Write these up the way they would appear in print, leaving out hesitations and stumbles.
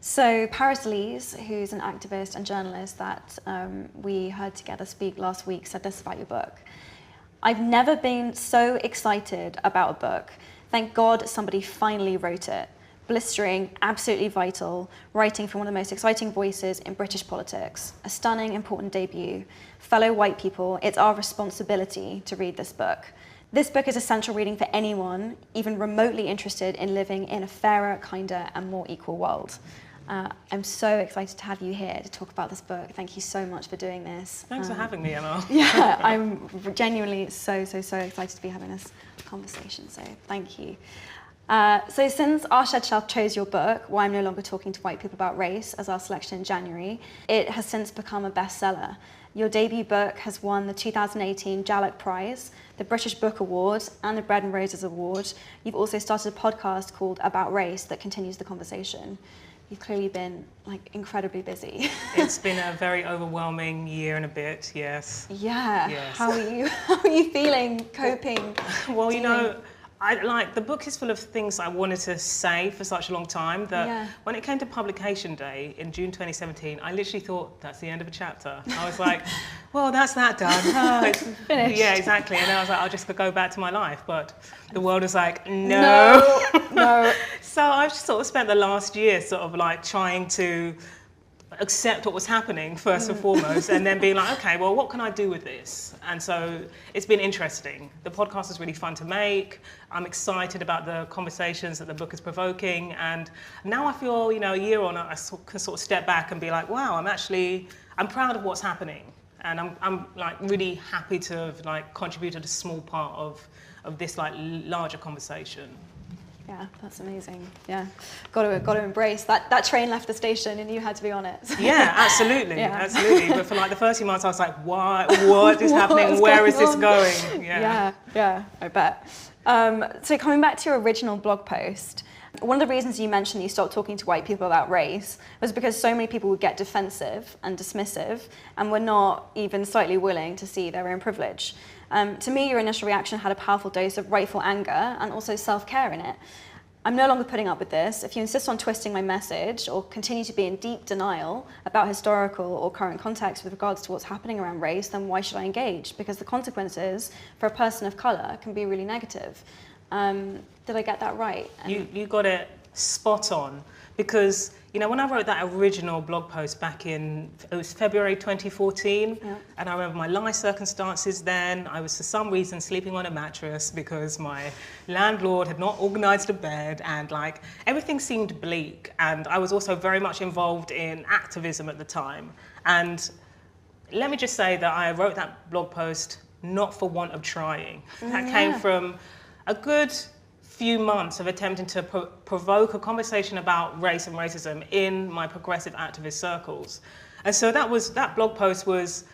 So Paris Lees, who's an activist and journalist that we heard together speak last week, said this about your book. I've never been so excited about a book. Thank God somebody finally wrote it. Blistering, absolutely vital, writing from one of the most exciting voices in British politics. A stunning, important debut. Fellow white people, it's our responsibility to read this book. This book is essential reading for anyone, even remotely interested in living in a fairer, kinder, and more equal world. I'm so excited to have you here to talk about this book. Thank you so much for doing this. Thanks for having me, Emma. Yeah, I'm genuinely so excited to be having this conversation, so thank you. So since Our Shed Shelf chose your book, Why I'm No Longer Talking to White People About Race, as our selection in January, it has since become a bestseller. Your debut book has won the 2018 Jalak Prize, the British Book Award, and the Bread and Roses Award. You've also started a podcast called About Race that continues the conversation. You've clearly been incredibly busy. It's been a very overwhelming year and a bit, yes. Yeah. Yes. How are you feeling, coping? Well, you know, the book is full of things I wanted to say for such a long time that when it came to publication day in June 2017, I literally thought that's the end of a chapter. I was like, well, that's that done. Oh, it's finished. Yeah, exactly. And then I was like, I'll just go back to my life. But the world was like, no. So I've just sort of spent the last year sort of like trying to accept what was happening first and foremost, and then being like, okay, well, what can I do with this? And so it's been interesting. The podcast is really fun to make. I'm excited about the conversations that the book is provoking, and now I feel, you know, a year on, I can sort of step back and be like, wow, I'm proud of what's happening, and I'm like really happy to have like contributed a small part of this like larger conversation. Yeah, that's amazing. Yeah, got to embrace that train left the station and you had to be on it. Yeah, absolutely, absolutely. But for like the first few months, I was like, what is happening? Where is this going? Yeah, I bet. So coming back to your original blog post, one of the reasons you mentioned you stopped talking to white people about race was because so many people would get defensive and dismissive and were not even slightly willing to see their own privilege. To me, your initial reaction had a powerful dose of rightful anger and also self-care in it. I'm no longer putting up with this. If you insist on twisting my message or continue to be in deep denial about historical or current context with regards to what's happening around race, then why should I engage? Because the consequences for a person of colour can be really negative. Did I get that right? You got it spot on, because you know, when I wrote that original blog post back it was February 2014, and I remember my life circumstances then. I was for some reason sleeping on a mattress because my landlord had not organised a bed, and like everything seemed bleak, and I was also very much involved in activism at the time. And let me just say that I wrote that blog post not for want of trying. That came from a good few months of attempting to provoke a conversation about race and racism in my progressive activist circles. And so that blog post was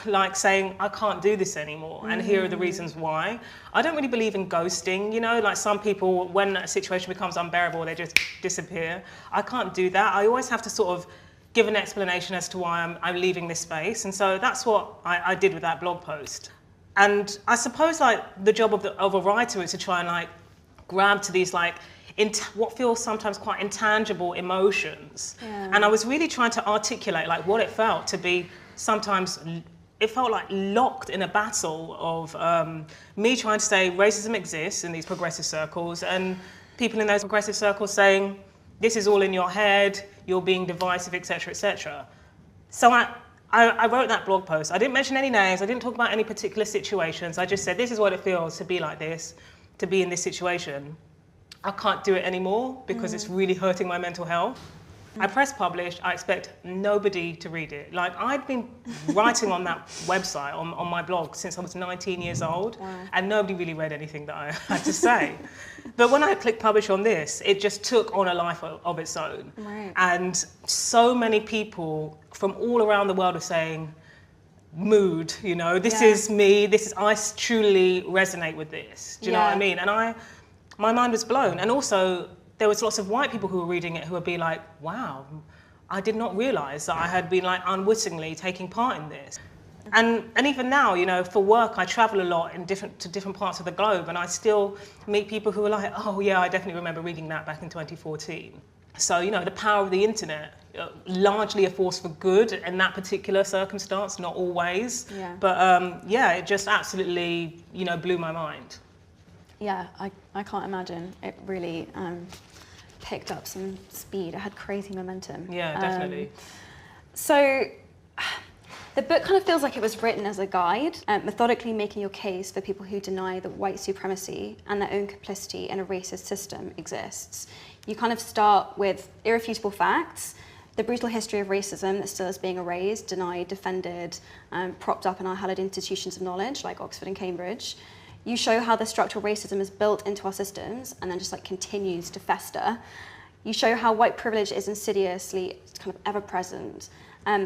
like saying, I can't do this anymore, and here are the reasons why. I don't really believe in ghosting, you know, like some people, when a situation becomes unbearable, they just disappear. I can't do that. I always have to sort of give an explanation as to why I'm leaving this space. And so that's what I did with that blog post. And I suppose like the job of a writer is to try and like grab to these like what feels sometimes quite intangible emotions. And I was really trying to articulate like what it felt to be sometimes, it felt like locked in a battle of me trying to say racism exists in these progressive circles, and people in those progressive circles saying, this is all in your head, you're being divisive, etc., etc. So I wrote that blog post. I didn't mention any names. I didn't talk about any particular situations. I just said, this is what it feels to be like this, to be in this situation. I can't do it anymore because it's really hurting my mental health. I press publish. I expect nobody to read it. Like, I'd been writing on that website, on my blog, since I was 19 years old, and nobody really read anything that I had to say. But when I clicked publish on this, it just took on a life of its own. And so many people from all around the world are saying, mood, you know, this is me, I truly resonate with this. Do you know what I mean? And my mind was blown. And also, there was lots of white people who were reading it who would be like, wow, I did not realise that I had been like unwittingly taking part in this. And even now, you know, for work, I travel a lot to different parts of the globe, and I still meet people who are like, oh yeah, I definitely remember reading that back in 2014. So, you know, the power of the internet, largely a force for good in that particular circumstance, not always. Yeah. But yeah, it just absolutely, you know, blew my mind. Yeah, I can't imagine. It really picked up some speed. It had crazy momentum. Yeah, definitely. So the book kind of feels like it was written as a guide, methodically making your case for people who deny that white supremacy and their own complicity in a racist system exists. You kind of start with irrefutable facts, the brutal history of racism that still is being erased, denied, defended, propped up in our hallowed institutions of knowledge like Oxford and Cambridge. You show how the structural racism is built into our systems and then just like continues to fester. You show how white privilege is insidiously kind of ever present.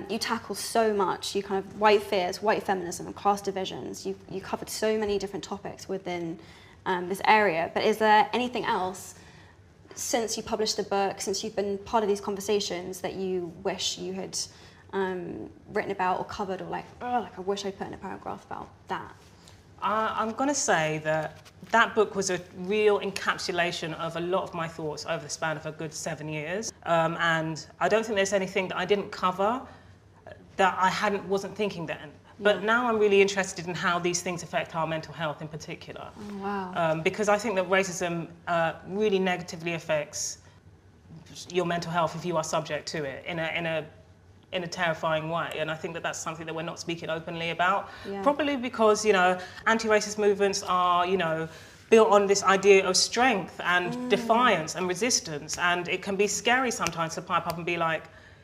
You tackle so much. You kind of white fears, white feminism, and class divisions. You covered so many different topics within this area. But is there anything else since you published the book, since you've been part of these conversations, that you wish you had written about or covered, or like I wish I put in a paragraph about that? I'm going to say that that book was a real encapsulation of a lot of my thoughts over the span of a good 7 years. And I don't think there's anything that I didn't cover that I wasn't thinking then. But now I'm really interested in how these things affect our mental health in particular. Oh, wow. Because I think that racism really negatively affects your mental health if you are subject to it in a terrifying way. And I think that that's something that we're not speaking openly about. Yeah. Probably because, you know, anti-racist movements are, you know, built on this idea of strength and defiance and resistance. And it can be scary sometimes to pipe up and be like,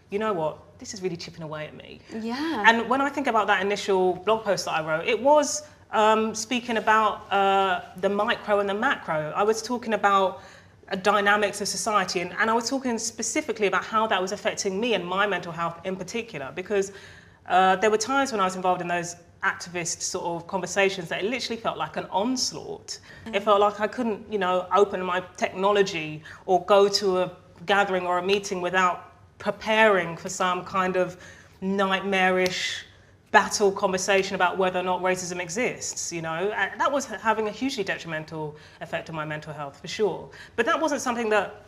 you know what, this is really chipping away at me. Yeah. And when I think about that initial blog post that I wrote, it was speaking about the micro and the macro. I was talking about dynamics of society, and I was talking specifically about how that was affecting me and my mental health in particular, because there were times when I was involved in those activist sort of conversations that it literally felt like an onslaught. It felt like I couldn't, you know, open my technology or go to a gathering or a meeting without preparing for some kind of nightmarish battle conversation about whether or not racism exists, you know. And that was having a hugely detrimental effect on my mental health, for sure. But that wasn't something that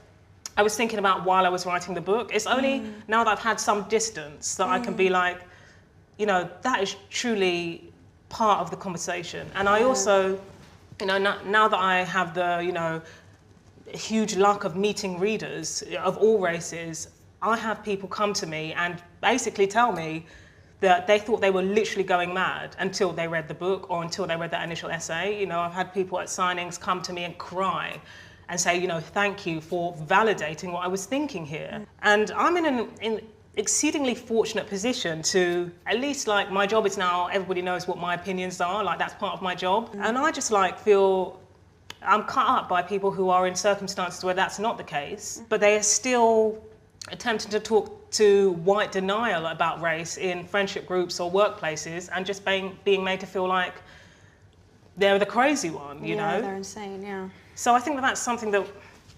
I was thinking about while I was writing the book. It's only now that I've had some distance that I can be like, you know, that is truly part of the conversation. And I also, you know, now that I have the, you know, huge luck of meeting readers of all races, I have people come to me and basically tell me that they thought they were literally going mad until they read the book or until they read that initial essay. You know, I've had people at signings come to me and cry and say, you know, thank you for validating what I was thinking here. And I'm in an exceedingly fortunate position to, at least like my job is now, everybody knows what my opinions are, like that's part of my job. And I just like feel I'm cut up by people who are in circumstances where that's not the case, but they are still attempting to talk to white denial about race in friendship groups or workplaces and just being made to feel like they're the crazy one, you know? They're insane, yeah. So I think that that's something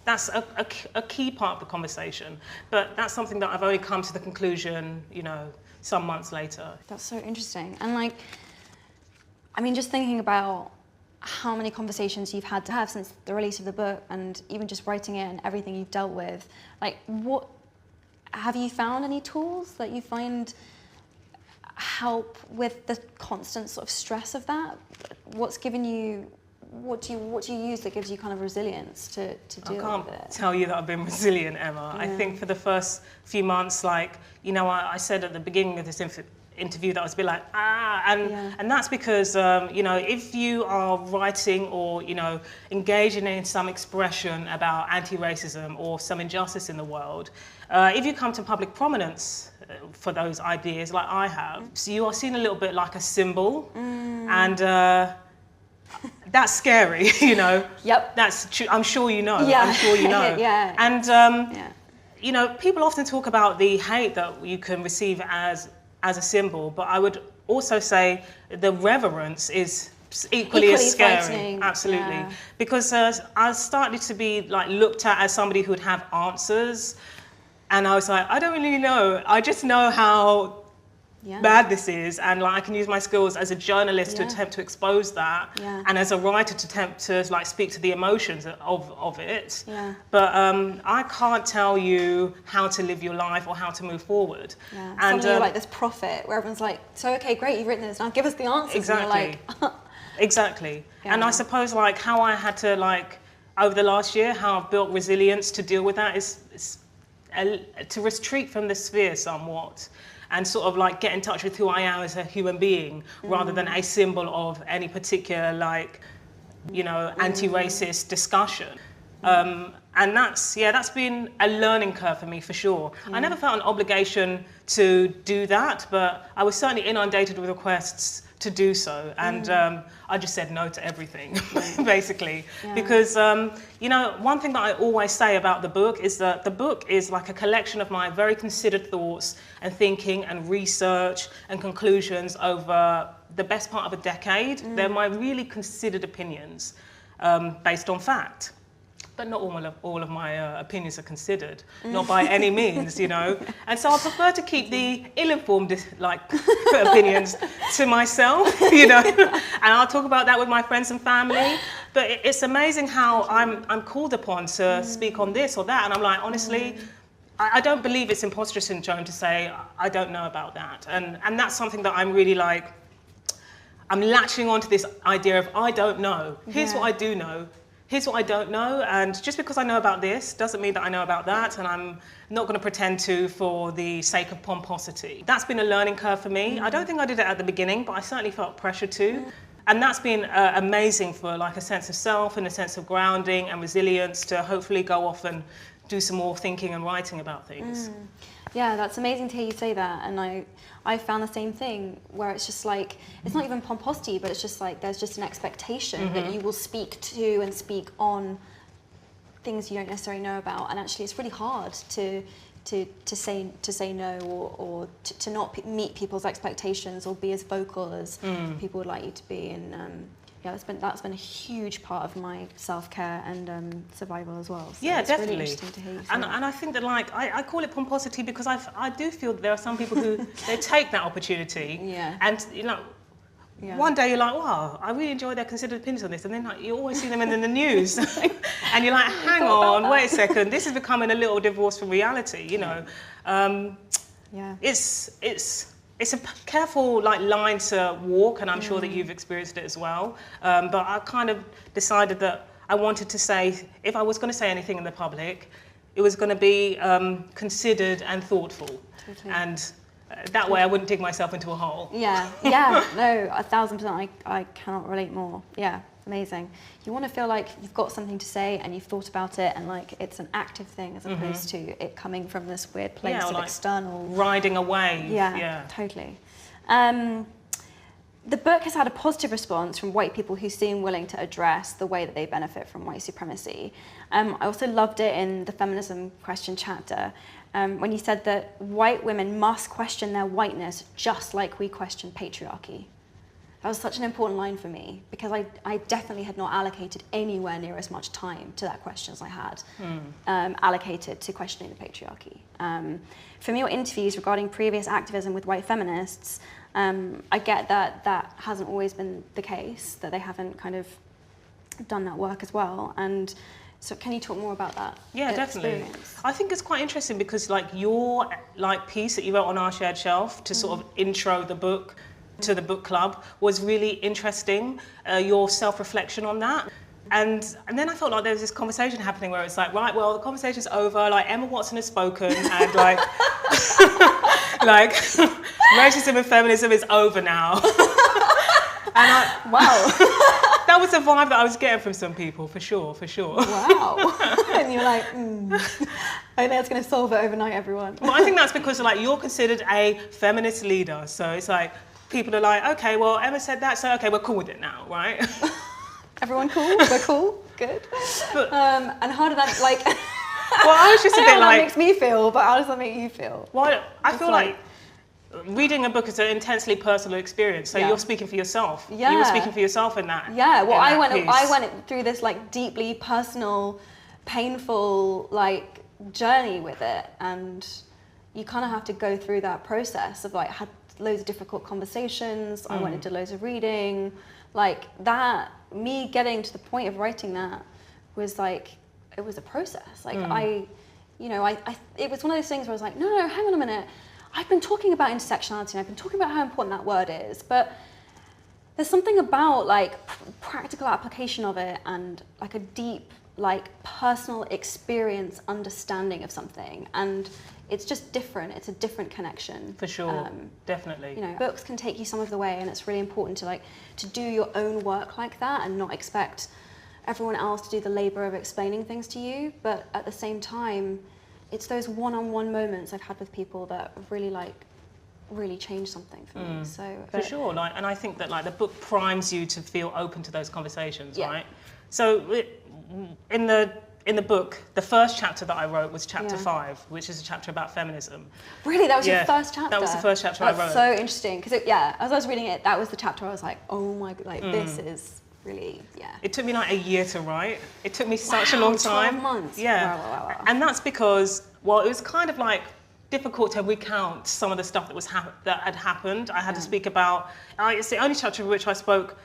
that's a key part of the conversation, but that's something that I've only come to the conclusion, you know, some months later. That's so interesting. And like, I mean, just thinking about how many conversations you've had to have since the release of the book and even just writing it and everything you've dealt with, like what, have you found any tools that you find help with the constant sort of stress of that? What's given you, what do you use that gives you kind of resilience to deal with it? I can't tell you that I've been resilient, Emma. Yeah. I think for the first few months, like, you know, I said at the beginning of this interview that I was a bit like, and that's because, you know, if you are writing or, you know, engaging in some expression about anti-racism or some injustice in the world, if you come to public prominence for those ideas like I have, so you are seen a little bit like a symbol, and that's scary, you know. Yep. That's true. I'm sure you know. Yeah. I'm sure you know. Yeah. And you know, people often talk about the hate that you can receive as a symbol, but I would also say the reverence is equally as scary. Frightening. Absolutely. Yeah. Because I started to be like looked at as somebody who would have answers, and I was like, I don't really know. I just know how bad this is, and like I can use my skills as a journalist to attempt to expose that, and as a writer to attempt to like speak to the emotions of it. But I can't tell you how to live your life or how to move forward. And suddenly you're like this prophet where everyone's like, so okay, great, you've written this, now give us the answers. Exactly. And you're like, exactly. And I suppose like how I had to like over the last year, how I've built resilience to deal with that is to retreat from the sphere somewhat, and sort of like get in touch with who I am as a human being, rather than a symbol of any particular like, you know, anti-racist discussion. And that's been a learning curve for me for sure. I never felt an obligation to do that, but I was certainly inundated with requests to do so, and I just said no to everything, basically, because you know, one thing that I always say about the book is that the book is like a collection of my very considered thoughts and thinking and research and conclusions over the best part of a decade. They're my really considered opinions based on fact. But not all of my opinions are considered, not by any means, you know. And so I prefer to keep the ill-informed like opinions to myself, you know. And I'll talk about that with my friends and family. But it's amazing how I'm called upon to speak on this or that, and I'm like, honestly, I don't believe it's imposter syndrome to say I don't know about that, and that's something that I'm really like. I'm latching onto this idea of I don't know. Here's what I do know. Here's what I don't know, and just because I know about this doesn't mean that I know about that, and I'm not going to pretend to for the sake of pomposity. That's been a learning curve for me. I don't think I did it at the beginning, but I certainly felt pressure to. And that's been amazing for like a sense of self and a sense of grounding and resilience to hopefully go off and do some more thinking and writing about things. Yeah, that's amazing to hear you say that, and I found the same thing where it's just like, it's not even pomposity, but it's just like there's just an expectation that you will speak to and speak on things you don't necessarily know about, and actually it's really hard to say no or to not meet people's expectations or be as vocal as people would like you to be, and yeah, that's been a huge part of my self-care and survival as well. So yeah, it's definitely. Really interesting to hear you say and that. I think that like I call it pomposity because I do feel that there are some people who they take that opportunity and you know. One day you're like, wow, I really enjoy their considered opinions on this, and then like, you always see them in the news, and you're like, hang on, wait a second, this is becoming a little divorce from reality, you know. It's a careful like line to walk, and I'm sure that you've experienced it as well. But I kind of decided that I wanted to say, if I was going to say anything in the public, it was going to be considered and thoughtful, and that way I wouldn't dig myself into a hole. Yeah, no, 1000%. I cannot relate more. Yeah, amazing. You want to feel like you've got something to say and you've thought about it, and like it's an active thing as opposed to it coming from this weird place of like external riding a wave. Yeah, totally. The book has had a positive response from white people who seem willing to address the way that they benefit from white supremacy. I also loved it in the feminism question chapter, when you said that white women must question their whiteness just like we question patriarchy. That was such an important line for me, because I definitely had not allocated anywhere near as much time to that question as I had allocated to questioning the patriarchy. From your interviews regarding previous activism with white feminists, I get that hasn't always been the case, that they haven't kind of done that work as well. And so can you talk more about that? Yeah, definitely. I think it's quite interesting because like your like piece that you wrote on Our Shared Shelf to sort of intro the book to the book club was really interesting, your self-reflection on that. And then I felt like there was this conversation happening where it's like, right, well, the conversation's over, like Emma Watson has spoken, and like, like racism and feminism is over now. And that was the vibe that I was getting from some people, for sure. Wow. And you're like, I think that's going to solve it overnight, everyone. Well, I think that's because like you're considered a feminist leader, so it's like people are like, okay, well, Emma said that, so okay, we're cool with it now, right? Everyone cool? We're cool? Good. But, and how did that, like... well, I was just a bit like... that makes me feel, but how does that make you feel? Well, I feel like reading a book is an intensely personal experience, so you're speaking for yourself. Yeah. You were speaking for yourself in that. Yeah, well, I went through this like deeply personal, painful like journey with it, and you kind of have to go through that process of like, had loads of difficult conversations. I went into loads of reading, like that. Me getting to the point of writing that was like, it was a process. Like it was one of those things where I was like, no, hang on a minute. I've been talking about intersectionality and I've been talking about how important that word is, but there's something about like practical application of it and like a deep, like personal experience understanding of something, and it's just different. It's a different connection. For sure, definitely. You know, books can take you some of the way, and it's really important to do your own work like that and not expect everyone else to do the labor of explaining things to you. But at the same time, it's those one-on-one moments I've had with people that really changed something for me. So for sure, like, and I think that like the book primes you to feel open to those conversations, yeah. right? So in the book, the first chapter that I wrote was chapter 5, which is a chapter about feminism. Really, that was your first chapter? That was the first chapter I wrote. That's so interesting, because as I was reading it, that was the chapter I was like, oh my god, like this is really, It took me like a year to write. It took me such a long time. 12 months. Yeah. Wow. And that's because, well, it was kind of like difficult to recount some of the stuff that had happened. I had to speak about, it's the only chapter in which I spoke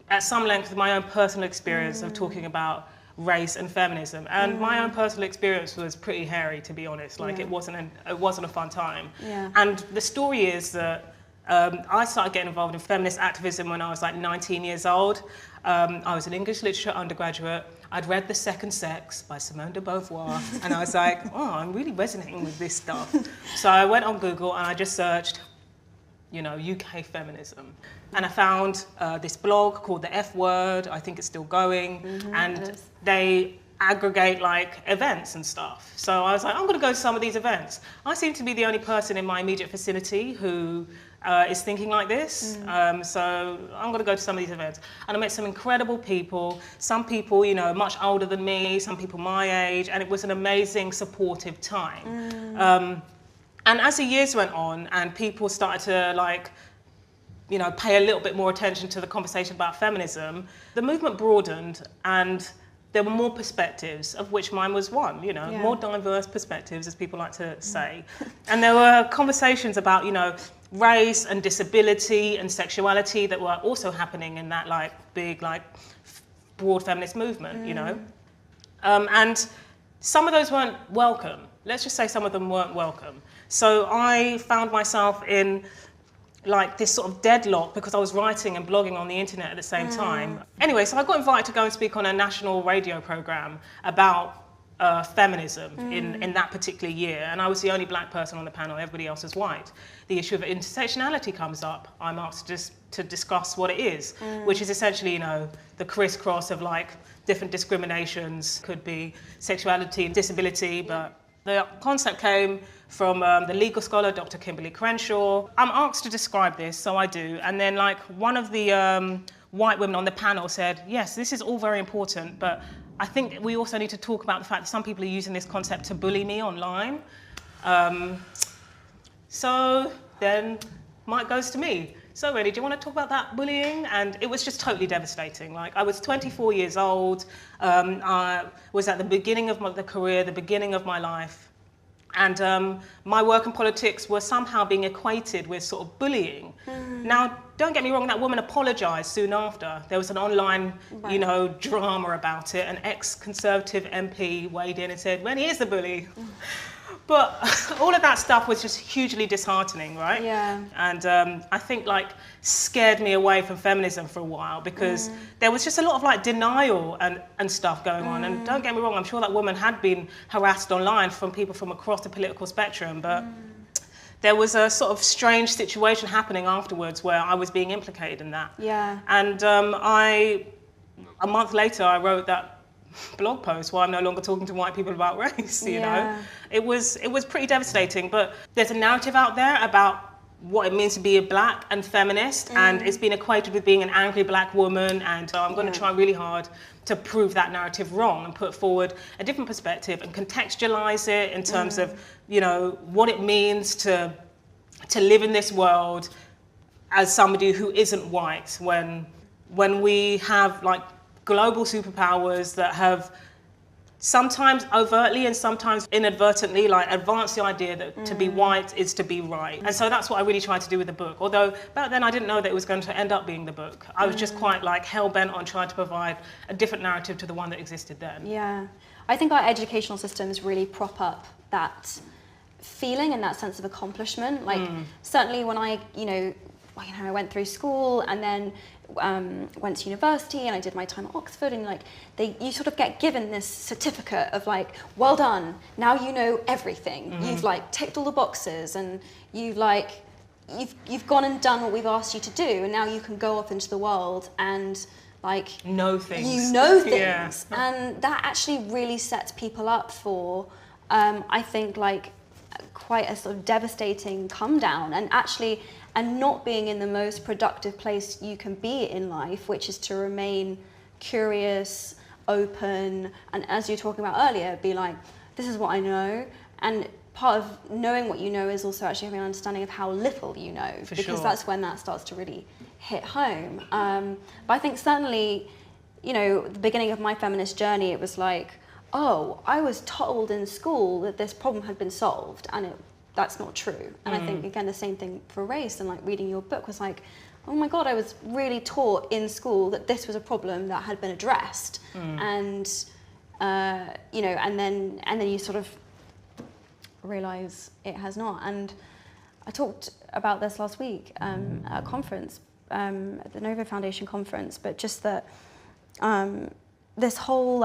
at some length of my own personal experience of talking about race and feminism. And my own personal experience was pretty hairy, to be honest. Like it wasn't a fun time. Yeah. And the story is that I started getting involved in feminist activism when I was like 19 years old. I was an English literature undergraduate. I'd read The Second Sex by Simone de Beauvoir, and I was like, oh, I'm really resonating with this stuff. So I went on Google and I just searched, UK feminism. And I found this blog called The F Word. I think it's still going. And they aggregate like events and stuff. So I was like, I'm going to go to some of these events. I seem to be the only person in my immediate vicinity who is thinking like this. So I'm going to go to some of these events. And I met some incredible people, some people, much older than me, some people my age, and it was an amazing, supportive time. And as the years went on and people started to pay a little bit more attention to the conversation about feminism, the movement broadened and there were more perspectives, of which mine was one, more diverse perspectives, as people like to say. And there were conversations about, race and disability and sexuality that were also happening in that big, broad feminist movement, and some of those weren't welcome. Let's just say some of them weren't welcome. So I found myself in this sort of deadlock because I was writing and blogging on the internet at the same time. Anyway, so I got invited to go and speak on a national radio program about feminism in that particular year, and I was the only black person on the panel. Everybody else was white. The issue of intersectionality comes up. I'm asked to discuss what it is, which is essentially, the crisscross of different discriminations. Could be sexuality and disability, but the concept came from the legal scholar, Dr. Kimberly Crenshaw. I'm asked to describe this, so I do. And then one of the white women on the panel said, yes, this is all very important, but I think we also need to talk about the fact that some people are using this concept to bully me online. So then Mike goes to me. So Rennie, do you want to talk about that bullying? And it was just totally devastating. I was 24 years old. I was at the beginning of the career, the beginning of my life. And my work in politics was somehow being equated with sort of bullying. Now, don't get me wrong, that woman apologised soon after. There was an online, drama about it. An ex-Conservative MP weighed in and said, Rennie is the bully. But all of that stuff was just hugely disheartening, right? Yeah. And I think scared me away from feminism for a while because there was just a lot of denial and stuff going on. And don't get me wrong, I'm sure that woman had been harassed online from people from across the political spectrum, but there was a sort of strange situation happening afterwards where I was being implicated in that. Yeah. And a month later, I wrote that blog post why I'm no longer talking to white people about race, you know. It was pretty devastating, but there's a narrative out there about what it means to be a black and feminist, and it's been equated with being an angry black woman, and so I'm going to try really hard to prove that narrative wrong and put forward a different perspective and contextualize it in terms of, what it means to live in this world as somebody who isn't white when we have global superpowers that have sometimes overtly and sometimes inadvertently, like advance the idea that to be white is to be right. And so that's what I really tried to do with the book. Although back then I didn't know that it was going to end up being the book. I was just quite like hell-bent on trying to provide a different narrative to the one that existed then. Yeah. I think our educational systems really prop up that feeling and that sense of accomplishment. Like certainly when I went through school and then went to university and I did my time at Oxford, and like you sort of get given this certificate of like, well done, now you know everything. You've like ticked all the boxes and you've gone and done what we've asked you to do, and now you can go off into the world and like know things. You know things. Yeah. And that actually really sets people up for I think like quite a sort of devastating come down, and not being in the most productive place you can be in life, which is to remain curious, open, and as you were talking about earlier, be like, this is what I know. And part of knowing what you know is also actually having an understanding of how little you know, because that's when that starts to really hit home. But I think certainly, the beginning of my feminist journey, it was like, oh, I was told in school that this problem had been solved, and that's not true. And I think, again, the same thing for race, and like reading your book was like, oh my God, I was really taught in school that this was a problem that had been addressed. And, and then you sort of realize it has not. And I talked about this last week at a conference, at the Novo Foundation conference, but just that this whole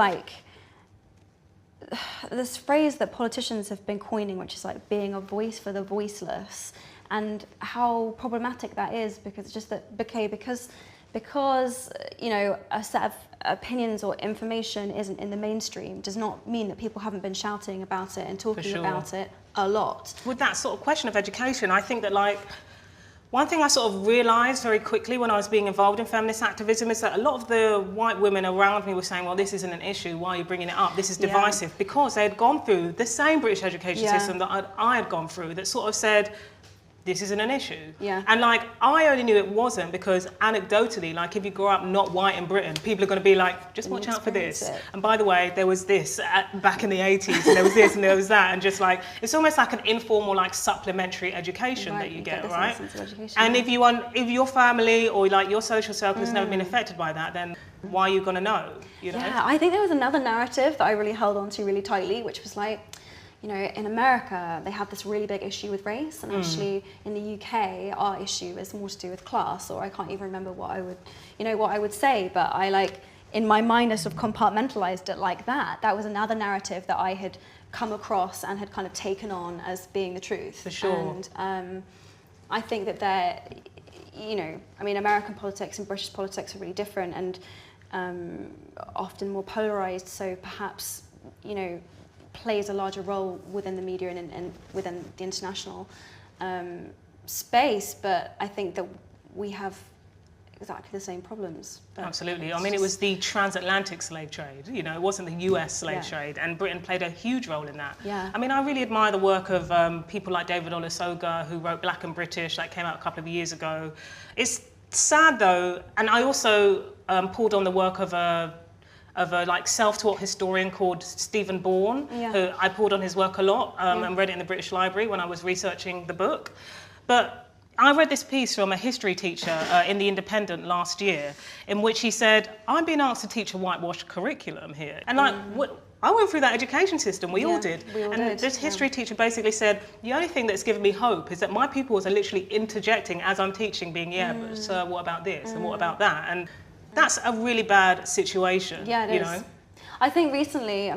this phrase that politicians have been coining, which is like being a voice for the voiceless, and how problematic that is, because it's just that, okay, because a set of opinions or information isn't in the mainstream does not mean that people haven't been shouting about it and talking about it a lot. With that sort of question of education, I think that one thing I sort of realised very quickly when I was being involved in feminist activism is that a lot of the white women around me were saying, well, this isn't an issue, why are you bringing it up? This is divisive, because they had gone through the same British education system that I had gone through, that sort of said, this isn't an issue. Yeah. And I only knew it wasn't because anecdotally, if you grow up not white in Britain, people are going to be like, just watch out for this. And by the way, there was this back in the 80s, and there was this and there was that, and just it's almost like an informal supplementary education that you get, right? And if your family or your social circle has never been affected by that, then why are you going to know? Yeah, I think there was another narrative that I really held on to really tightly, which was in America, they have this really big issue with race, and actually in the UK, our issue is more to do with class, or I can't even remember what I would say, but in my mind, I sort of compartmentalized it like that. That was another narrative that I had come across and had kind of taken on as being the truth. For sure. And I think that American politics and British politics are really different and often more polarized, so perhaps, plays a larger role within the media and within the international space, but I think that we have exactly the same problems. Absolutely. I mean, it was the transatlantic slave trade, it wasn't the US slave trade, and Britain played a huge role in that. Yeah. I mean, I really admire the work of people like David Olusoga, who wrote Black and British, that came out a couple of years ago. It's sad though, and I also pulled on the work of a self-taught historian called Stephen Bourne, who I pulled on his work a lot and read it in the British Library when I was researching the book. But I read this piece from a history teacher in The Independent last year, in which he said, I'm being asked to teach a whitewashed curriculum here. And I went through that education system, we all did. This history teacher basically said, the only thing that's given me hope is that my pupils are literally interjecting as I'm teaching, being, but sir, what about this and what about that? And that's a really bad situation. Yeah, it is. I think recently,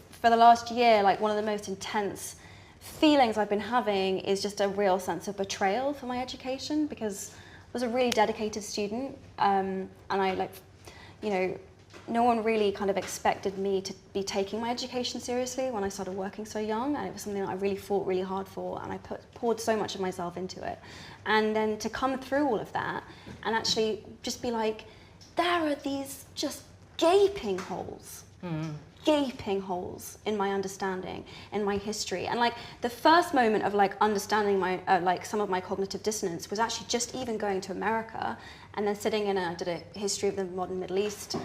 for the last year, one of the most intense feelings I've been having is just a real sense of betrayal for my education, because I was a really dedicated student, and no one really kind of expected me to be taking my education seriously when I started working so young, and it was something that I really fought really hard for, and I poured so much of myself into it. And then to come through all of that and actually just be like, there are these just gaping holes in my understanding, in my history. And the first moment of understanding my some of my cognitive dissonance was actually just even going to America and then sitting in I did a history of the modern Middle East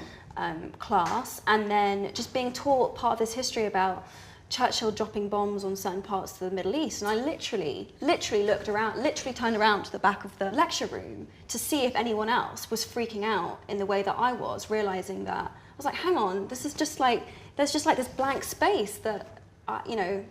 class, and then just being taught part of this history about Churchill dropping bombs on certain parts of the Middle East. And I literally looked around, literally turned around to the back of the lecture room to see if anyone else was freaking out in the way that I was, realizing that I was like, hang on, this is just like, there's just like this blank space that, you know,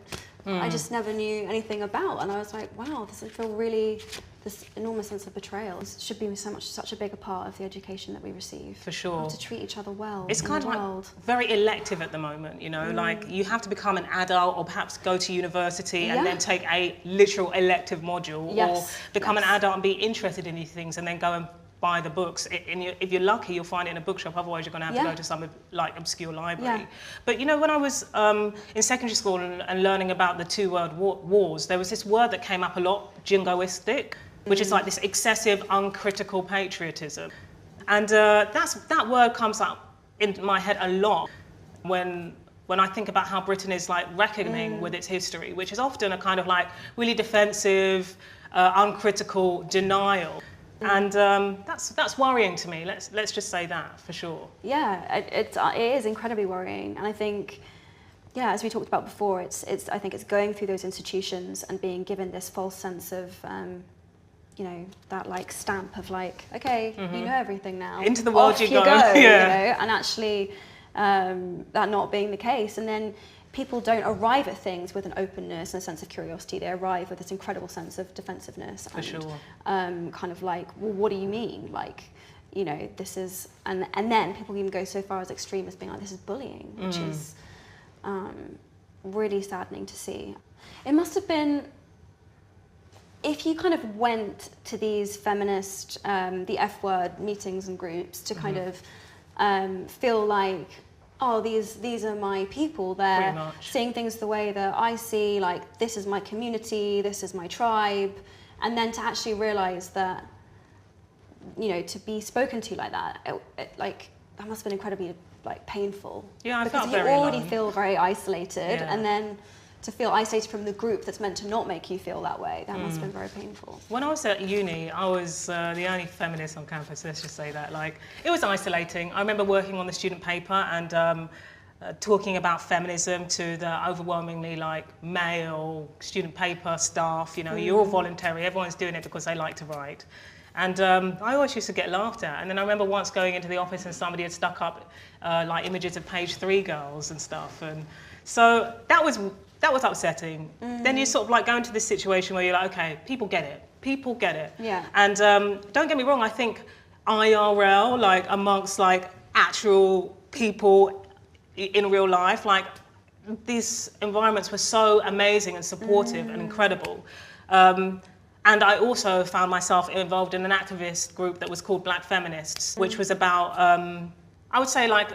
I just never knew anything about. And I was like, wow, I feel really, this enormous sense of betrayal. This should be such a bigger part of the education that we receive. For sure. How to treat each other well. It's kind of like very elective at the moment, you know, like you have to become an adult or perhaps go to university and then take a literal elective module, or become an adult and be interested in these things and then go and buy the books. If you're lucky, you'll find it in a bookshop. Otherwise, you're going to have to go to some like obscure library. But you know, when I was in secondary school and learning about the two world wars, there was this word that came up a lot, jingoistic, which is like this excessive, uncritical patriotism. And that word comes up in my head a lot when I think about how Britain is like reckoning with its history, which is often a kind of like really defensive, uncritical denial. And that's worrying to me. Let's just say that for sure. Yeah, it is incredibly worrying, and I think, yeah, as we talked about before, I think it's going through those institutions and being given this false sense of, you know, that like stamp of like, okay, you know everything now. Into the world you go. Yeah. You know, and actually that not being the case, and then people don't arrive at things with an openness and a sense of curiosity. They arrive with this incredible sense of defensiveness. For sure. Kind of like, well, what do you mean? Like, you know, this is, and then people even go so far as extreme as being like, this is bullying, which is really saddening to see. It must have been, if you kind of went to these feminist, the F word meetings and groups to kind of feel like, oh, these are my people. They're seeing things the way that I see, like, this is my community, this is my tribe. And then to actually realize that, you know, to be spoken to like that, like, that must have been incredibly, like, painful. Yeah, I felt very Because you already alone. feel very isolated, and then to feel isolated from the group that's meant to not make you feel that way, that must have been very painful. When I was at uni, I was the only feminist on campus, let's just say that. Like, it was isolating. I remember working on the student paper and talking about feminism to the overwhelmingly like male student paper staff. You know, you're all voluntary, everyone's doing it because they like to write. And I always used to get laughed at. And then I remember once going into the office and somebody had stuck up like images of page 3 girls and stuff. And so that was upsetting. Then you sort of like go into this situation where you're like, okay, people get it. People get it. Yeah. And don't get me wrong, I think IRL, like amongst like actual people in real life, like these environments were so amazing and supportive and incredible. And I also found myself involved in an activist group that was called Black Feminists, which was about, I would say like,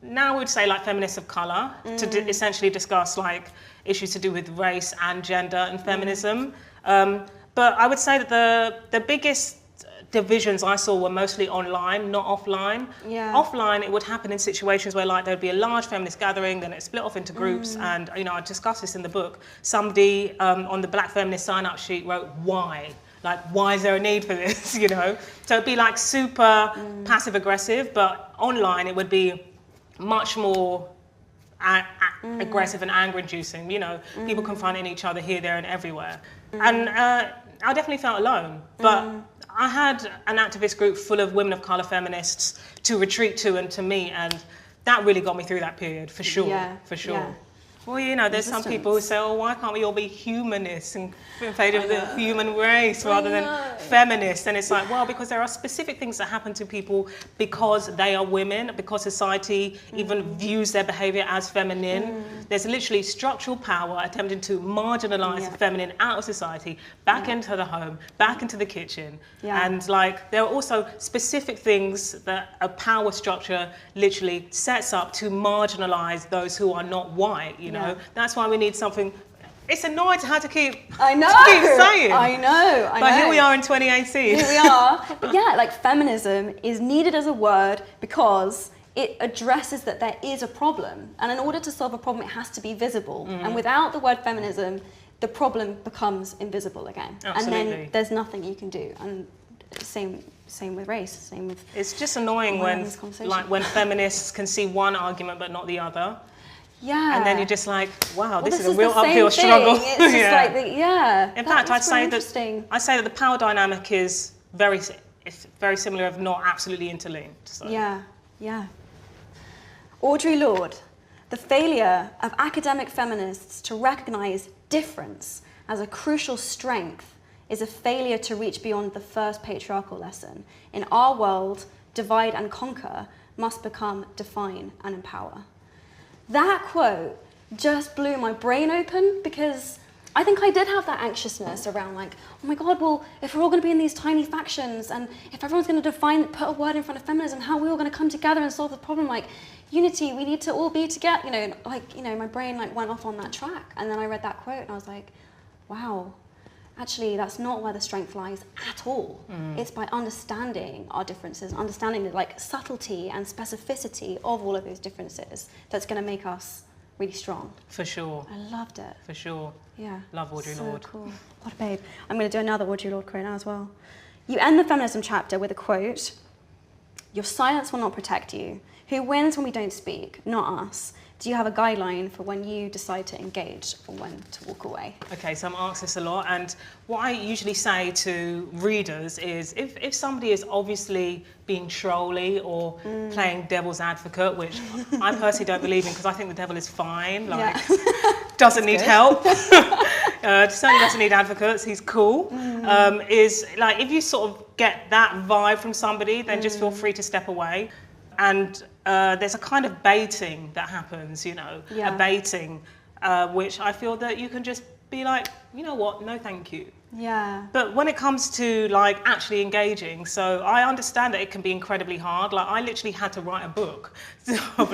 now we'd say like feminists of colour, to essentially discuss like issues to do with race and gender and feminism. But I would say that the biggest divisions I saw were mostly online, not offline. Yeah. Offline, it would happen in situations where like there'd be a large feminist gathering, then it split off into groups, and you know, I discussed this in the book. Somebody on the Black Feminist sign-up sheet wrote, why? Like, why is there a need for this, you know? So it'd be like super passive-aggressive, but online it would be much more aggressive and anger-inducing, you know, people confronting each other here, there, and everywhere. And I definitely felt alone, but I had an activist group full of women of colour feminists to retreat to and to meet, and that really got me through that period, for sure, for sure. Yeah. Well, you know, there's some people who say, oh, why can't we all be humanists and in favour of the human race rather than feminists? And it's like, well, because there are specific things that happen to people because they are women, because society even views their behaviour as feminine. There's literally structural power attempting to marginalise the feminine out of society, back into the home, back into the kitchen. And like, there are also specific things that a power structure literally sets up to marginalise those who are not white, you know? That's why we need something. It's annoying to have to keep saying. I know. But here we are in 2018. Here we are. But yeah, like feminism is needed as a word because it addresses that there is a problem. And in order to solve a problem, it has to be visible. And without the word feminism, the problem becomes invisible again. Absolutely. And then there's nothing you can do. And same with race, same with... It's just annoying when feminists can see one argument but not the other. Yeah. And then you're just like, wow, this is a real uphill struggle. It's just yeah. In fact, I'd say that the power dynamic is very similar, if not absolutely interlinked. So. Yeah. Audre Lorde, the failure of academic feminists to recognize difference as a crucial strength is a failure to reach beyond the first patriarchal lesson. In our world, divide and conquer must become define and empower. That quote just blew my brain open, because I think I did have that anxiousness around like, oh my God, well, if we're all going to be in these tiny factions, and if everyone's going to put a word in front of feminism, how are we all going to come together and solve the problem? Like, unity, we need to all be together, my brain went off on that track. And then I read that quote and I was like, wow, actually that's not where the strength lies at all. It's by understanding our differences, understanding the subtlety and specificity of all of those differences that's going to make us really strong. For sure. I loved it. For sure. Yeah. Love Audre Lorde. So cool. What a babe. I'm going to do another Audre Lorde quote now as well. You end the feminism chapter with a quote: "Your silence will not protect you. Who wins when we don't speak? Not us. Do you have a guideline for when you decide to engage or when to walk away?" Okay, so I'm asked this a lot, and what I usually say to readers is if somebody is obviously being trolly or playing devil's advocate, which I personally don't believe in, because I think the devil is fine, doesn't need help, certainly doesn't need advocates, he's cool, is if you sort of get that vibe from somebody, then just feel free to step away. And there's a kind of baiting that happens, a baiting, which I feel that you can just be like, you know what, no thank you. Yeah. But when it comes to actually engaging, so I understand that it can be incredibly hard. I literally had to write a book of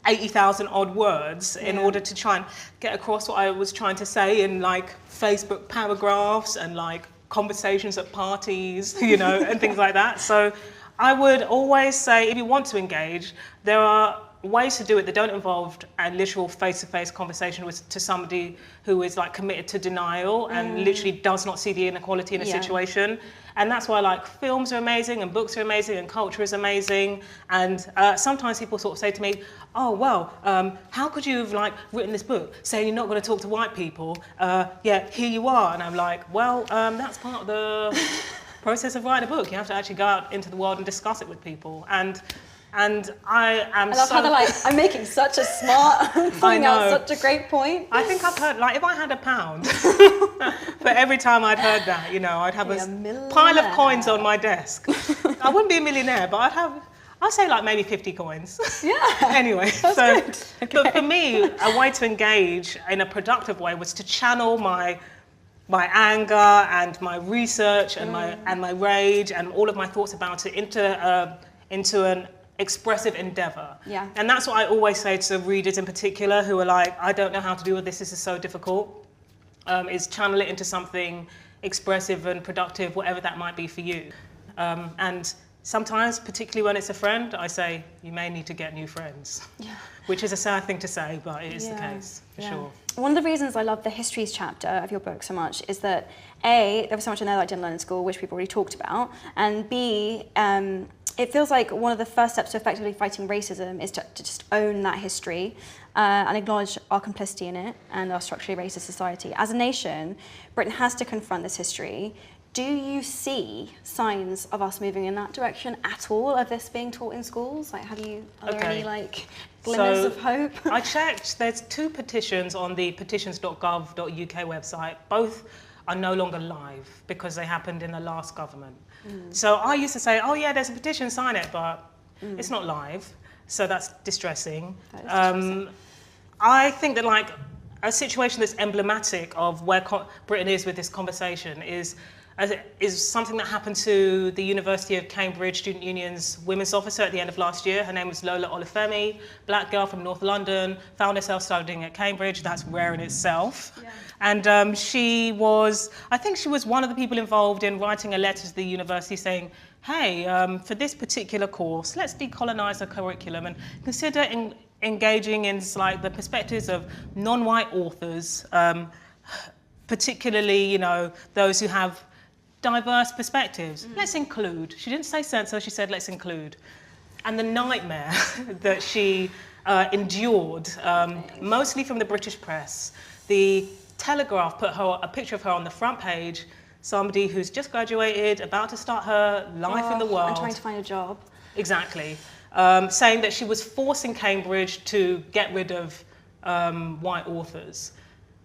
80,000 odd words in order to try and get across what I was trying to say in Facebook paragraphs and conversations at parties, and things like that. So I would always say, if you want to engage, there are ways to do it that don't involve a literal face-to-face conversation to somebody who is committed to denial and literally does not see the inequality in a situation. And that's why films are amazing and books are amazing and culture is amazing. And sometimes people sort of say to me, oh, well, how could you have written this book saying you're not going to talk to white people? Here you are. And I'm like, well, that's part of the process of writing a book. You have to actually go out into the world and discuss it with people. And I love how they're I'm making such a smart, pointing out such a great point. I think I've heard, if I had £1 for every time I'd heard that, I'd have a pile of coins on my desk. I wouldn't be a millionaire, but I'd say maybe 50 coins. Yeah. Anyway, that's good. Okay. But for me, a way to engage in a productive way was to channel my anger and my research and my rage and all of my thoughts about it into an expressive endeavor. Yeah. And that's what I always say to readers in particular who are I don't know how to do with this is so difficult, is channel it into something expressive and productive, whatever that might be for you. And sometimes, particularly when it's a friend, I say, you may need to get new friends. Yeah. Which is a sad thing to say, but it is the case, for sure. One of the reasons I love the histories chapter of your book so much is that A, there was so much in there that I didn't learn in school, which we've already talked about, and B, it feels like one of the first steps to effectively fighting racism is to just own that history and acknowledge our complicity in it and our structurally racist society. As a nation, Britain has to confront this history. Do you see signs of us moving in that direction at all, of this being taught in schools? Are there any glimmers of hope? I checked, there's 2 petitions on the petitions.gov.uk website. Both are no longer live because they happened in the last government. So I used to say, oh yeah, there's a petition, sign it, but it's not live. So that's distressing. That is distressing. I think that a situation that's emblematic of where Britain is with this conversation is something that happened to the University of Cambridge Student Union's women's officer at the end of last year. Her name was Lola Olufemi, black girl from North London, found herself studying at Cambridge. That's rare in itself. Yeah. And I think she was one of the people involved in writing a letter to the university saying, hey, for this particular course, let's decolonize the curriculum and consider engaging in the perspectives of non-white authors, particularly, those who have diverse perspectives. Let's include. She didn't say censor, she said let's include. And the nightmare that she endured, mostly from the British press. The Telegraph put a picture of her on the front page, somebody who's just graduated, about to start her life in the world. And trying to find a job. Exactly. Saying that she was forcing Cambridge to get rid of white authors.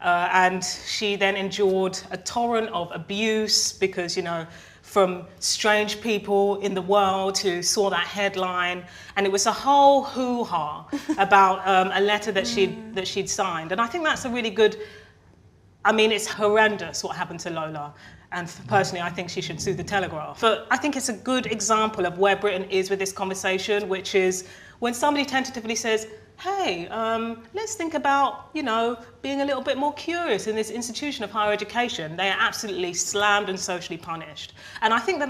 And she then endured a torrent of abuse because, you know, from strange people in the world who saw that headline, and it was a whole hoo-ha about a letter that she'd signed. And I think that's a really good, I mean, it's horrendous what happened to Lola. And personally, I think she should sue the Telegraph. But I think it's a good example of where Britain is with this conversation, which is when somebody tentatively says, hey, let's think about, you know, being a little bit more curious in this institution of higher education. They are absolutely slammed and socially punished. And I think that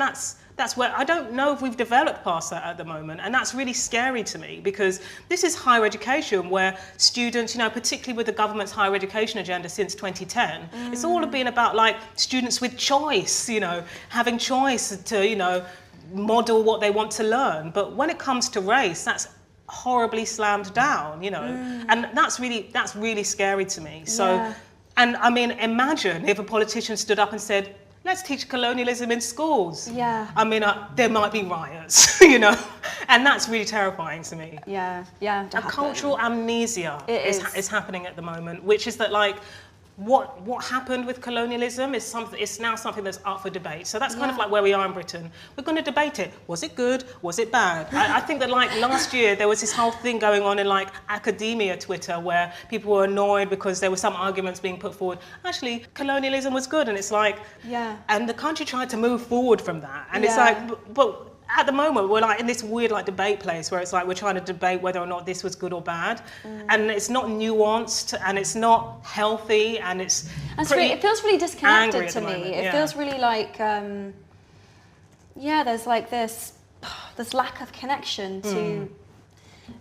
that's where, I don't know if we've developed past that at the moment. And that's really scary to me because this is higher education where students, you know, particularly with the government's higher education agenda since 2010, it's all been about like students with choice, you know, having choice to, you know, model what they want to learn. But when it comes to race, that's horribly slammed down, you know, and that's really scary to me. So, and I mean, imagine if a politician stood up and said, let's teach colonialism in schools. Yeah. I mean, there might be riots, you know, and that's really terrifying to me. Yeah. A cultural amnesia is happening at the moment, which is that like, what happened with colonialism is now something that's up for debate. So that's kind of like where we are in Britain. We're going to debate it. Was it good? Was it bad? I think that like last year there was this whole thing going on in like academia Twitter where people were annoyed because there were some arguments being put forward. Actually, colonialism was good, and it's like, and the country tried to move forward from that, and it's like, but at the moment we're like in this weird like debate place where it's like we're trying to debate whether or not this was good or bad, and it's not nuanced and it's not healthy, and it feels really disconnected to me. It feels really like there's like this lack of connection to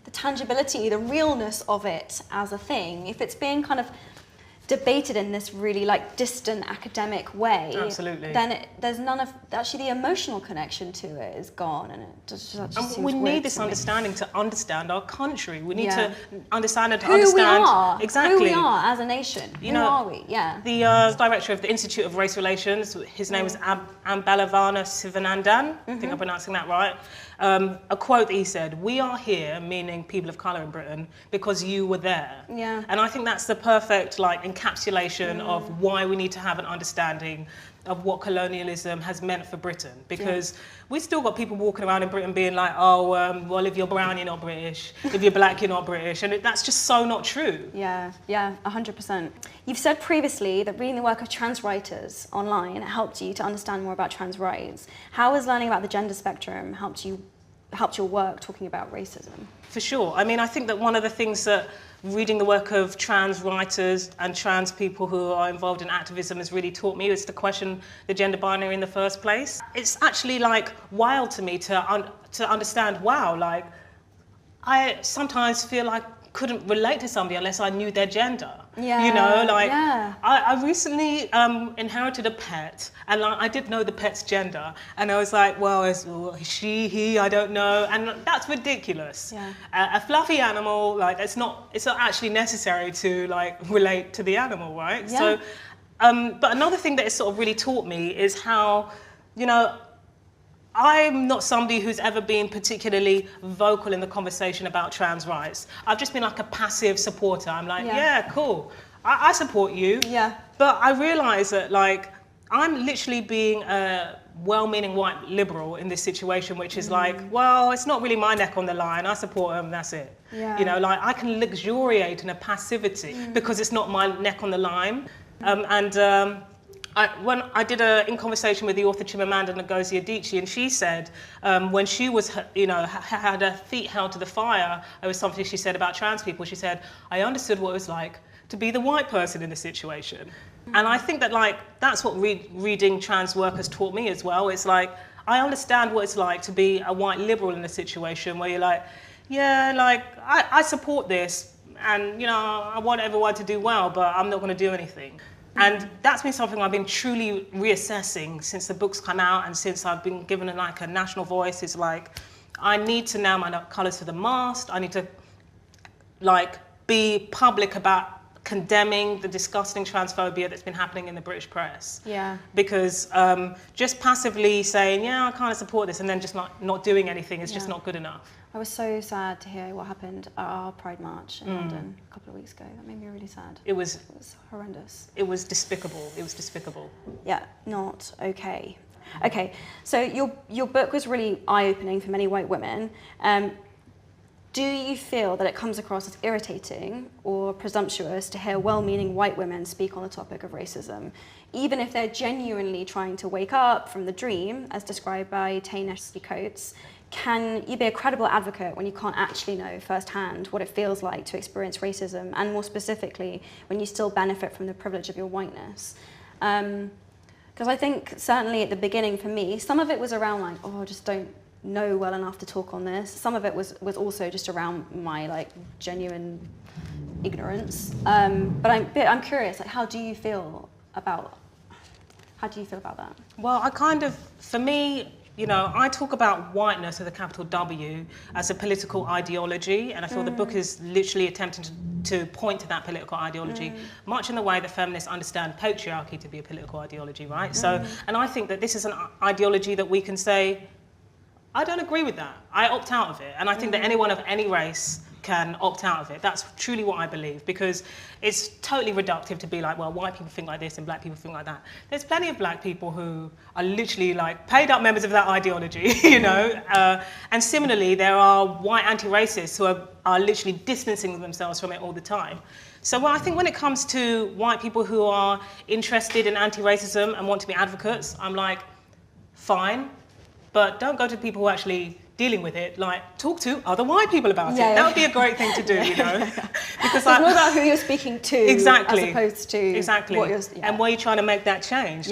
the tangibility, the realness of it as a thing. If it's being kind of debated in this really like distant academic way, then there's none of actually the emotional connection to it is gone, and it just seems we need this understanding to understand our country. We need to understand it to understand exactly who we are as a nation. Who are we? Yeah. The director of the Institute of Race Relations, his name is Ambalavana Sivanandan. I think I'm pronouncing that right. A quote that he said, "We are here," meaning people of colour in Britain, "because you were there." Yeah. And I think that's the perfect like encapsulation of why we need to have an understanding of what colonialism has meant for Britain, because we still got people walking around in Britain being like, oh, well, if you're brown, you're not British. If you're black, you're not British. And that's just so not true. Yeah, 100%. You've said previously that reading the work of trans writers online helped you to understand more about trans rights. How has learning about the gender spectrum helped your work talking about racism? For sure. I mean, I think that one of the things that reading the work of trans writers and trans people who are involved in activism has really taught me is to question the gender binary in the first place. It's actually like wild to me to understand, wow, like I sometimes feel like I couldn't relate to somebody unless I knew their gender. Yeah, you know, like I recently inherited a pet, and like, I didn't know the pet's gender, and I was like, well, is she, he, I don't know, and that's ridiculous. Yeah. A fluffy animal, like it's not actually necessary to like relate to the animal, right? Yeah. So, but another thing that it sort of really taught me is how, you know, I'm not somebody who's ever been particularly vocal in the conversation about trans rights. I've just been like a passive supporter. I'm like, yeah cool, I support you. Yeah. But I realise that like, I'm literally being a well-meaning white liberal in this situation, which is like, well, it's not really my neck on the line. I support them, that's it. Yeah. You know, like I can luxuriate in a passivity because it's not my neck on the line. When I did in conversation with the author Chimamanda Ngozi Adichie, and she said when she was, you know, had her feet held to the fire, it was something she said about trans people. She said, I understood what it was like to be the white person in this situation. And I think that like, that's what reading trans work has taught me as well. It's like, I understand what it's like to be a white liberal in a situation where you're like, yeah, like I support this, and you know, I want everyone to do well, but I'm not going to do anything. And that's been something I've been truly reassessing since the book's come out and since I've been given like a national voice. It's like, I need to nail my colours to the mast. I need to like be public about condemning the disgusting transphobia that's been happening in the British press. Yeah. Because just passively saying, yeah, I kind of support this, and then just not doing anything is just not good enough. I was so sad to hear what happened at our Pride March in London a couple of weeks ago. That made me really sad. It was horrendous. It was despicable. It was despicable. Yeah, not okay. Okay, so your book was really eye-opening for many white women. Do you feel that it comes across as irritating or presumptuous to hear well-meaning white women speak on the topic of racism, even if they're genuinely trying to wake up from the dream, as described by Ta-Nehisi Coates? Can you be a credible advocate when you can't actually know firsthand what it feels like to experience racism, and more specifically, when you still benefit from the privilege of your whiteness? Because I think certainly at the beginning for me, some of it was around like, oh, I just don't know well enough to talk on this. Some of it was also just around my like genuine ignorance. But I'm curious, like, how do you feel about that? Well, I kind of, for me, you know, I talk about whiteness with a capital W as a political ideology, and I feel the book is literally attempting to point to that political ideology, much in the way that feminists understand patriarchy to be a political ideology, right? So, and I think that this is an ideology that we can say, I don't agree with that. I opt out of it. And I think that anyone of any race can opt out of it. That's truly what I believe, because it's totally reductive to be like, well, white people think like this and black people think like that. There's plenty of black people who are literally like paid up members of that ideology, you know? And similarly, there are white anti-racists who are literally distancing themselves from it all the time. So I think when it comes to white people who are interested in anti-racism and want to be advocates, I'm like, fine, but don't go to people who are actually dealing with it, like talk to other white people about it. That would be a great thing to do, you know? Because it's more about who you're speaking to, exactly, as opposed to what you're, and where you're trying to make that change.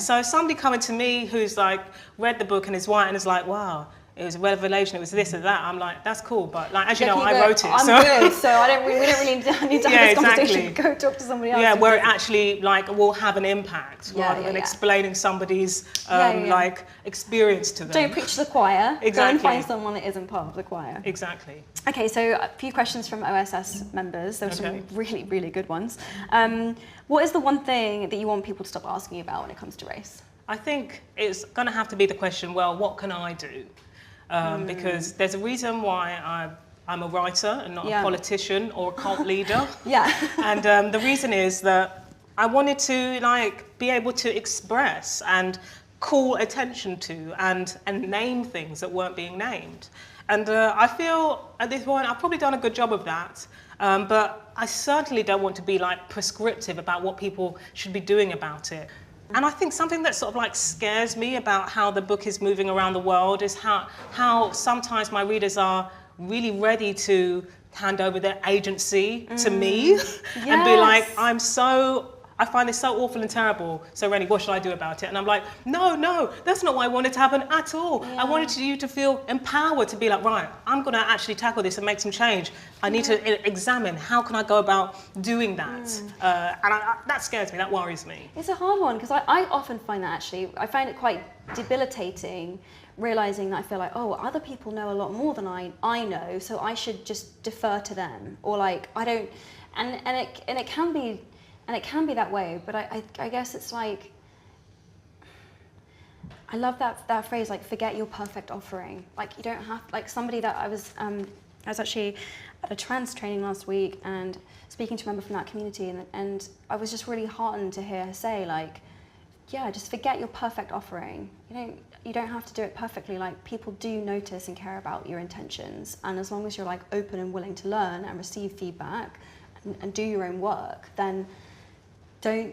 So somebody coming to me who's like read the book and is white and is like, wow, it was a revelation, it was this or that. I'm like, that's cool, but like, as you know, I wrote it. I'm good, so we don't really need to have this conversation. Go talk to somebody else. Yeah, where it actually like will have an impact rather than explaining somebody's like experience to them. Don't preach to the choir. Exactly. Go and find someone that isn't part of the choir. Exactly. Okay, so a few questions from OSS members. There were some really, really good ones. What is the one thing that you want people to stop asking you about when it comes to race? I think it's going to have to be the question, well, what can I do? Because there's a reason why I'm a writer and not a politician or a cult leader. And the reason is that I wanted to like be able to express and call attention to and name things that weren't being named. And I feel at this point I've probably done a good job of that. But I certainly don't want to be like prescriptive about what people should be doing about it. And I think something that sort of like scares me about how the book is moving around the world is how sometimes my readers are really ready to hand over their agency to me and be like, I find this so awful and terrible, so Rennie, what should I do about it? And I'm like, no, that's not what I wanted to happen at all. I wanted you to feel empowered to be like, right, I'm gonna actually tackle this and make some change. I need to examine, how can I go about doing that? And that scares me, that worries me. It's a hard one, because I often find that actually, I find it quite debilitating, realizing that I feel like, oh, other people know a lot more than I know, so I should just defer to them. Or like, I don't, and it can be, and it can be that way, but I guess it's like, I love that phrase, like, forget your perfect offering. Like, you don't have, like, somebody that I was actually at a trans training last week and speaking to a member from that community, and I was just really heartened to hear her say, like, yeah, just forget your perfect offering. You don't have to do it perfectly. Like, people do notice and care about your intentions, and as long as you're like open and willing to learn and receive feedback and do your own work, then don't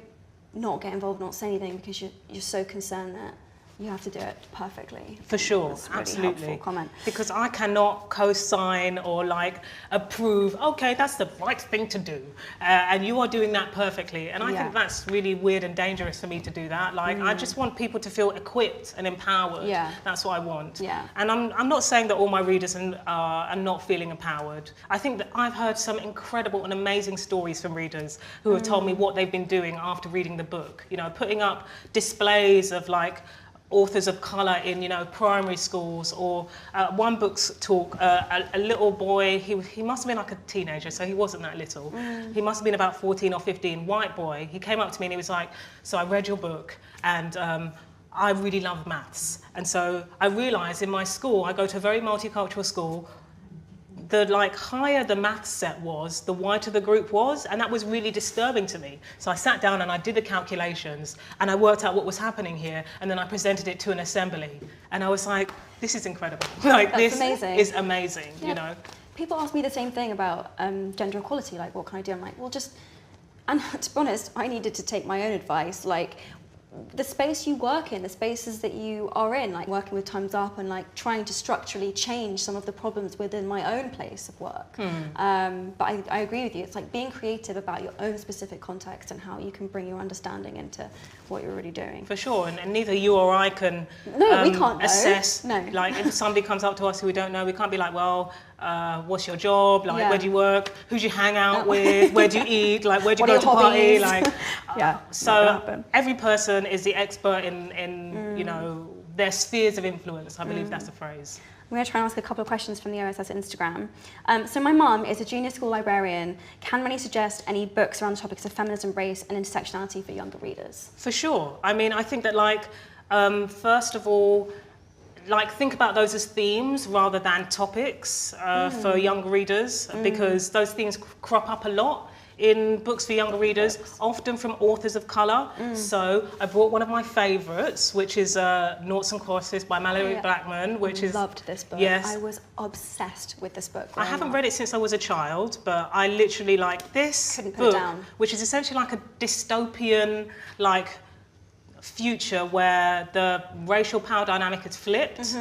not get involved, not say anything because you're so concerned that you have to do it perfectly. For sure, That's a really absolutely. helpful comment. Because I cannot co-sign or like approve, okay, that's the right thing to do. And you are doing that perfectly. And I think that's really weird and dangerous for me to do that. Like, I just want people to feel equipped and empowered. Yeah. That's what I want. Yeah. And I'm not saying that all my readers are not feeling empowered. I think that I've heard some incredible and amazing stories from readers who have told me what they've been doing after reading the book. You know, putting up displays of like authors of colour in, you know, primary schools, or one book's talk, a little boy, he must have been like a teenager, so he wasn't that little. He must have been about 14 or 15, white boy. He came up to me and he was like, so I read your book and I really love maths. And so I realised in my school, I go to a very multicultural school, the like higher the maths set was, the whiter the group was, and that was really disturbing to me. So I sat down and I did the calculations and I worked out what was happening here, and then I presented it to an assembly, and I was like, this is incredible. Like, That's this amazing. is amazing, you know. People ask me the same thing about gender equality, like what can I do? I'm like, well, just, and to be honest, I needed to take my own advice. Like, the space you work in, the spaces that you are in, like working with Time's Up and like trying to structurally change some of the problems within my own place of work. But I agree with you. It's like being creative about your own specific context and how you can bring your understanding into what you're already doing. For sure, and neither you or I can we can't assess. No. Like, if somebody comes up to us who we don't know, we can't be like, well, what's your job? Like, where do you work? Who do you hang out with? Where do you eat? Like, where do you go to party? Like, so every person is the expert in you know, their spheres of influence. I believe that's the phrase. I'm going to try and ask a couple of questions from the OSS Instagram. So my mum is a junior school librarian. Can Rennie suggest any books around the topics of feminism, race and intersectionality for younger readers? For sure. I mean, I think that like, first of all, like think about those as themes rather than topics for younger readers, because those themes crop up a lot in books for younger readers, often from authors of colour. So I brought one of my favourites, which is Noughts and Crosses by Mallory Blackman, which is... Loved this book. Yes. I was obsessed with this book. I haven't read it since I was a child, but I literally like this Couldn't put book, it down. which is essentially like a dystopian, like, future where the racial power dynamic has flipped,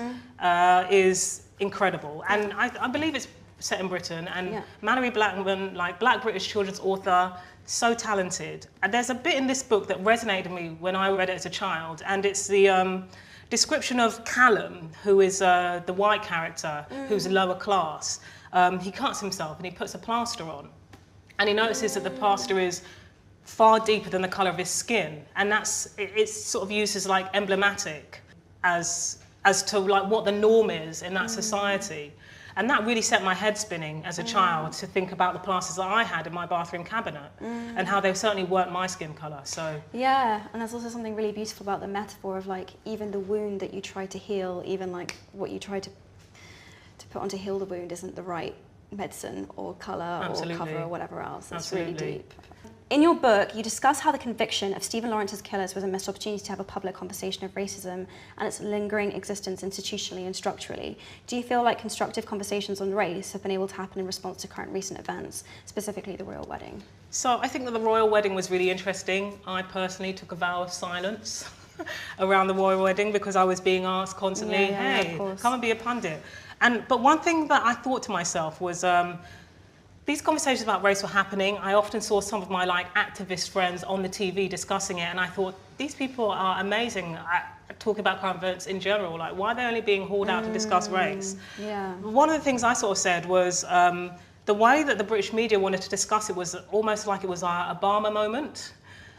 is incredible. And I believe it's set in Britain, and Mallory Blackman, like Black British children's author, so talented. And there's a bit in this book that resonated with me when I read it as a child, and it's the description of Callum, who is the white character, who's lower class. He cuts himself and he puts a plaster on, and he notices that the plaster is far deeper than the colour of his skin, and it's sort of used as like emblematic as to like what the norm is in that society. And that really set my head spinning as a child, to think about the plasters that I had in my bathroom cabinet and how they certainly weren't my skin colour. So yeah, and there's also something really beautiful about the metaphor of like even the wound that you try to heal, even like what you try to put on to heal the wound isn't the right medicine or colour or cover or whatever else. It's really deep. In your book, you discuss how the conviction of Stephen Lawrence's killers was a missed opportunity to have a public conversation of racism and its lingering existence institutionally and structurally. Do you feel like constructive conversations on race have been able to happen in response to current recent events, specifically the royal wedding? So I think that the royal wedding was really interesting. I personally took a vow of silence around the royal wedding because I was being asked constantly, hey, come and be a pundit. But one thing that I thought to myself was, these conversations about race were happening. I often saw some of my like activist friends on the TV discussing it, and I thought, these people are amazing at talking about current events in general. Like, why are they only being hauled out to discuss race? Yeah. One of the things I sort of said was, the way that the British media wanted to discuss it was almost like it was a Obama moment.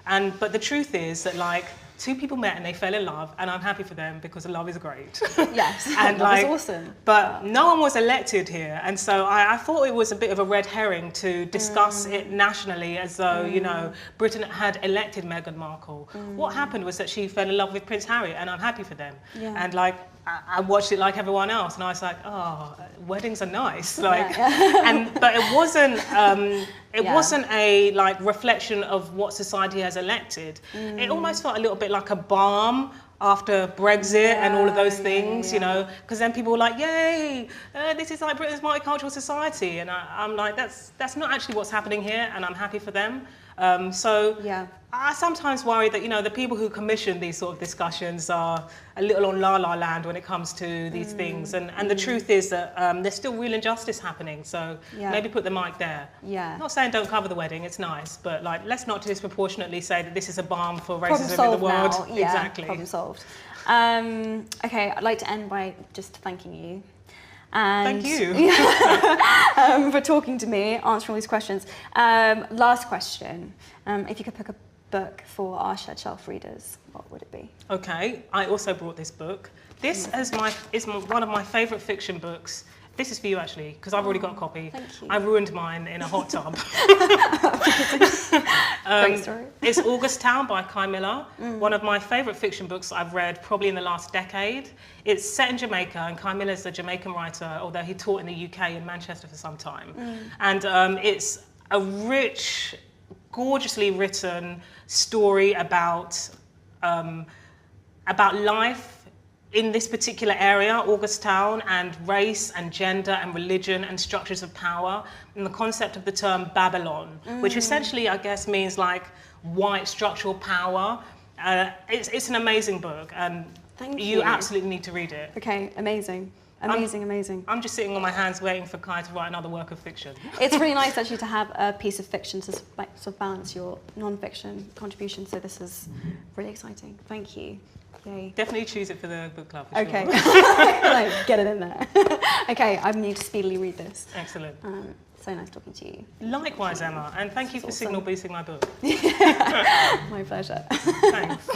But the truth is that like, two people met and they fell in love, and I'm happy for them because love is great. Yes, and love is awesome. But no one was elected here, and so I thought it was a bit of a red herring to discuss it nationally as though, you know, Britain had elected Meghan Markle. What happened was that she fell in love with Prince Harry, and I'm happy for them. And like, I watched it like everyone else, and I was like, oh, weddings are nice. Like, but it wasn't. It wasn't a like reflection of what society has elected. It almost felt a little bit like a balm after Brexit and all of those things, you know, because then people were like, yay, this is like Britain's multicultural society. And I'm like, that's not actually what's happening here, and I'm happy for them. So Yeah. I sometimes worry that, you know, the people who commission these sort of discussions are a little on la-la land when it comes to these things. And the truth is that there's still real injustice happening. So maybe put the mic there. Yeah. Not saying don't cover the wedding, it's nice, but like, let's not disproportionately say that this is a balm for Problem racism in the solved world. now. Yeah, Exactly. problem solved. Okay, I'd like to end by just thanking you. And Thank you. for talking to me, answering all these questions. Last question. If you could pick a book for our Shed Shelf readers, what would it be? Okay, I also brought this book. This is one of my favourite fiction books. This is for you, actually, because I've already got a copy. Thank you. I ruined mine in a hot tub. Great story. It's August Town by Kai Miller, one of my favourite fiction books I've read probably in the last decade. It's set in Jamaica, and Kai Miller's a Jamaican writer, although he taught in the UK in Manchester for some time. And it's a rich, gorgeously written story about life in this particular area, August Town, and race and gender and religion and structures of power, and the concept of the term Babylon, which essentially, I guess, means like white structural power. It's an amazing book, and Thank you you. absolutely need to read it. Okay, amazing. Amazing. I'm just sitting on my hands waiting for Kai to write another work of fiction. It's really nice actually to have a piece of fiction to sort of balance your non-fiction contribution, so this is really exciting. Thank you. Yay. Definitely choose it for the book club, for Okay, sure. like, get it in there. Okay, I need to speedily read this. Excellent. So nice talking to you. Likewise, Emma, and thank you for That's signal awesome. boosting my book. My pleasure. Thanks.